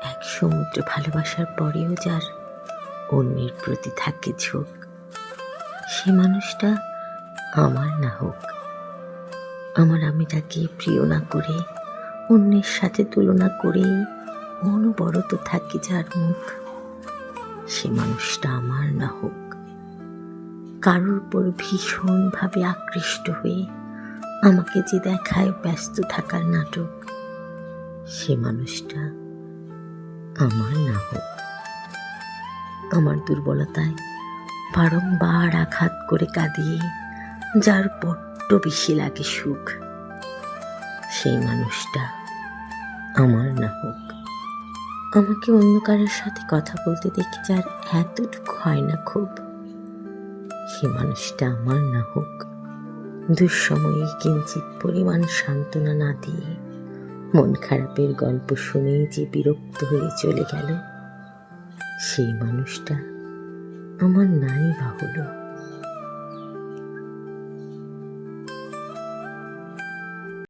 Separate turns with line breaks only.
এক সমুদ্র ভালোবাসার পরেও যার অন্যের প্রতি থাকে ঝোঁক, সে মানুষটা আমার না হোক। আমি তাকে প্রিয় না করে, অন্যের সাথে তুলনা করেই অনবরত থাকি যার মুখ, সে মানুষটা আমার না হোক। কারোর উপর ভীষণভাবে আকৃষ্ট হয়ে আমাকে যে দেখায় ব্যস্ত থাকার নাটক, সে মানুষটা আমার না হোক। আমার দুর্বলতায় বারংবার আঘাত করে কাঁদিয়ে যার বড্ড বেশি লাগে সুখ, সেই মানুষটা আমার না হোক। আমাকে অন্য কারোর সাথে কথা বলতে দেখে যার এতটুকু হয় না খুব, সে মানুষটা আমার না হোক। দুঃসময়ে কিঞ্চিত পরিমাণ সান্ত্বনা না দিয়ে মন খারাপের গল্প শুনেই যে বিরক্ত হয়ে চলে গেল, সেই মানুষটা আমার নাই বা হলো।